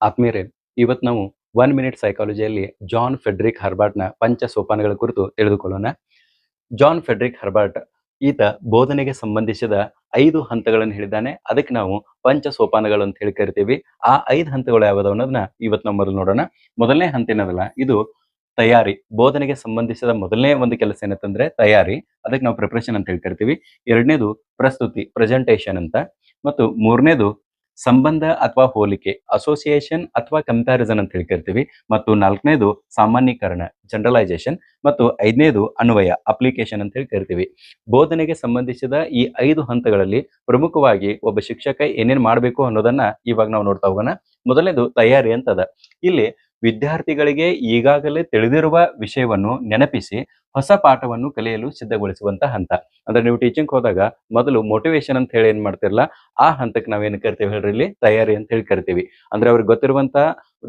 ಆತ್ಮೀಯರೇ, ಇವತ್ತು ನಾವು 1 ಮಿನಿಟ್ ಸೈಕಾಲಜಿಯಲ್ಲಿ ಜಾನ್ ಫೆಡ್ರಿಕ್ ಹರ್ಬರ್ಟ್‌ನ ಪಂಚ ಸೋಪಾನಗಳ ಕುರಿತು ತಿಳಿದುಕೊಳ್ಳೋಣ. ಜಾನ್ ಫೆಡ್ರಿಕ್ ಹರ್ಬರ್ಟ್ ಈತ ಬೋಧನೆಗೆ ಸಂಬಂಧಿಸಿದ 5 ಹಂತಗಳನ್ನು ಹೇಳಿದ್ದಾನೆ. ಅದಕ್ಕೆ ನಾವು ಪಂಚ ಸೋಪಾನಗಳು ಅಂತ ಹೇಳಿ ಕರಿತೀವಿ. ಆ 5 ಹಂತಗಳು ಯಾವುದವು ಅನ್ನೋದನ್ನ ಇವತ್ತು ನಾವು ಮೊದಲು ನೋಡೋಣ. ಮೊದಲನೇ ಹಂತ ಏನದಲ್ಲ, ಇದು ತಯಾರಿ. ಬೋಧನೆಗೆ ಸಂಬಂಧಿಸಿದ ಮೊದಲನೇ ಒಂದು ಕೆಲಸ ಏನಂತಂದ್ರೆ ತಯಾರಿ. ಅದಕ್ಕೆ ನಾವು ಪ್ರಿಪರೇಷನ್ ಅಂತ ಹೇಳಿ ಕರಿತೀವಿ. ಎರಡನೇದು ಪ್ರಸ್ತುತಿ, ಪ್ರೆಸೆಂಟೇಷನ್ ಅಂತ. ಮತ್ತು ಮೂರನೇದು ಸಂಬಂಧ ಅಥವಾ ಹೋಲಿಕೆ, ಅಸೋಸಿಯೇಷನ್ ಅಥವಾ ಕಂಪ್ಯಾರಿಸನ್ ಅಂತ ಹೇಳಿ ಕರಿತೀವಿ. ಮತ್ತು ನಾಲ್ಕನೇದು ಸಾಮಾನ್ಯೀಕರಣ, ಜನರಲೈಸೇಷನ್. ಮತ್ತು ಐದನೇದು ಅನ್ವಯ, ಅಪ್ಲಿಕೇಶನ್ ಅಂತ ಹೇಳಿ ಕರಿತೀವಿ. ಬೋಧನೆಗೆ ಸಂಬಂಧಿಸಿದ ಈ 5 ಹಂತಗಳಲ್ಲಿ ಪ್ರಮುಖವಾಗಿ ಒಬ್ಬ ಶಿಕ್ಷಕ ಏನೇನ್ ಮಾಡಬೇಕು ಅನ್ನೋದನ್ನ ಇವಾಗ ನಾವು ನೋಡ್ತಾ ಹೋಗೋಣ. ಮೊದಲನೇದು ತಯಾರಿ ಅಂತದ. ಇಲ್ಲಿ ವಿದ್ಯಾರ್ಥಿಗಳಿಗೆ ಈಗಾಗಲೇ ತಿಳಿದಿರುವ ವಿಷಯವನ್ನು ನೆನಪಿಸಿ ಹೊಸ ಪಾಠವನ್ನು ಕಲಿಯಲು ಸಿದ್ಧಗೊಳಿಸುವಂತ ಹಂತ. ಅಂದ್ರೆ ನೀವು ಟೀಚಿಂಗ್ ಹೋದಾಗ ಮೊದಲು ಮೋಟಿವೇಶನ್ ಅಂತ ಹೇಳಿ ಏನ್ ಮಾಡ್ತಿರಲ್ಲ, ಆ ಹಂತಕ್ಕೆ ನಾವೇನು ಕರಿತೀವಿ ಹೇಳ್ರಿ, ಇಲ್ಲಿ ತಯಾರಿ ಅಂತ ಹೇಳಿ ಕರಿತೀವಿ. ಅಂದ್ರೆ ಅವ್ರಿಗೆ ಗೊತ್ತಿರುವಂತ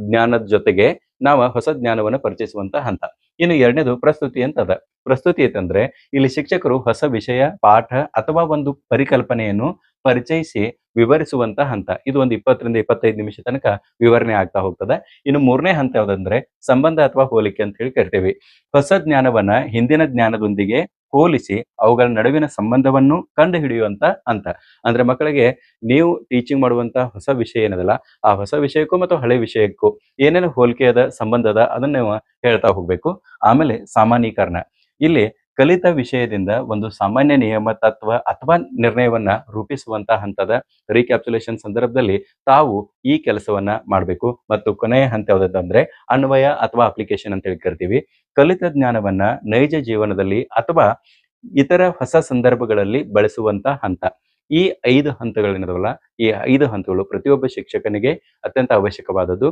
ಜ್ಞಾನದ ಜೊತೆಗೆ ನಾವು ಹೊಸ ಜ್ಞಾನವನ್ನು ಪರಿಚಯಿಸುವಂತ ಹಂತ. ಇನ್ನು ಎರಡನೇದು ಪ್ರಸ್ತುತಿ ಅಂತದ. ಪ್ರಸ್ತುತಿ ಅಂತಂದ್ರೆ ಇಲ್ಲಿ ಶಿಕ್ಷಕರು ಹೊಸ ವಿಷಯ, ಪಾಠ ಅಥವಾ ಒಂದು ಪರಿಕಲ್ಪನೆಯನ್ನು ಪರಿಚಯಿಸಿ ವಿವರಿಸುವಂತ ಹಂತ. ಇದು ಒಂದು 20 ರಿಂದ 25 ನಿಮಿಷ ತನಕ ವಿವರಣೆ ಆಗ್ತಾ ಹೋಗ್ತದೆ. ಇನ್ನು ಮೂರನೇ ಹಂತ ಯಾವ್ದಂದ್ರೆ ಸಂಬಂಧ ಅಥವಾ ಹೋಲಿಕೆ ಅಂತ ಹೇಳಿ ಕರಿತೀವಿ. ಹೊಸ ಜ್ಞಾನವನ್ನ ಹಿಂದಿನ ಜ್ಞಾನದೊಂದಿಗೆ ಹೋಲಿಸಿ ಅವುಗಳ ನಡುವಿನ ಸಂಬಂಧವನ್ನು ಕಂಡು ಹಿಡಿಯುವಂತ ಹಂತ. ಅಂದ್ರೆ ಮಕ್ಕಳಿಗೆ ನೀವು ಟೀಚಿಂಗ್ ಮಾಡುವಂತ ಹೊಸ ವಿಷಯ ಏನದಲ್ಲ, ಆ ಹೊಸ ವಿಷಯಕ್ಕೂ ಮತ್ತು ಹಳೆ ವಿಷಯಕ್ಕೂ ಏನೇನು ಹೋಲಿಕೆ ಅದ, ಸಂಬಂಧ ಅದ, ಅದನ್ನ ನೀವು ಹೇಳ್ತಾ ಹೋಗ್ಬೇಕು. ಆಮೇಲೆ ಸಾಮಾನ್ಯೀಕರಣ. ಇಲ್ಲಿ ಕಲಿತ ವಿಷಯದಿಂದ ಒಂದು ಸಾಮಾನ್ಯ ನಿಯಮ, ತತ್ವ ಅಥವಾ ನಿರ್ಣಯವನ್ನ ರೂಪಿಸುವಂತ ಹಂತದ. ರೀಕ್ಯಾಪ್ಸುಲೇಷನ್ ಸಂದರ್ಭದಲ್ಲಿ ತಾವು ಈ ಕೆಲಸವನ್ನ ಮಾಡಬೇಕು. ಮತ್ತು ಕೊನೆಯ ಹಂತ ಯಾವುದಂದ್ರೆ ಅನ್ವಯ ಅಥವಾ ಅಪ್ಲಿಕೇಶನ್ ಅಂತ ಹೇಳಿ ಕರಿತೀವಿ. ಕಲಿತ ಜ್ಞಾನವನ್ನ ನೈಜ ಜೀವನದಲ್ಲಿ ಅಥವಾ ಇತರ ಹೊಸ ಸಂದರ್ಭಗಳಲ್ಲಿ ಬಳಸುವಂತ ಹಂತ. ಈ 5 ಹಂತಗಳೇನಿದಾವಲ್ಲ, ಈ 5 ಹಂತಗಳು ಪ್ರತಿಯೊಬ್ಬ ಶಿಕ್ಷಕನಿಗೆ ಅತ್ಯಂತ ಅವಶ್ಯಕವಾದದ್ದು.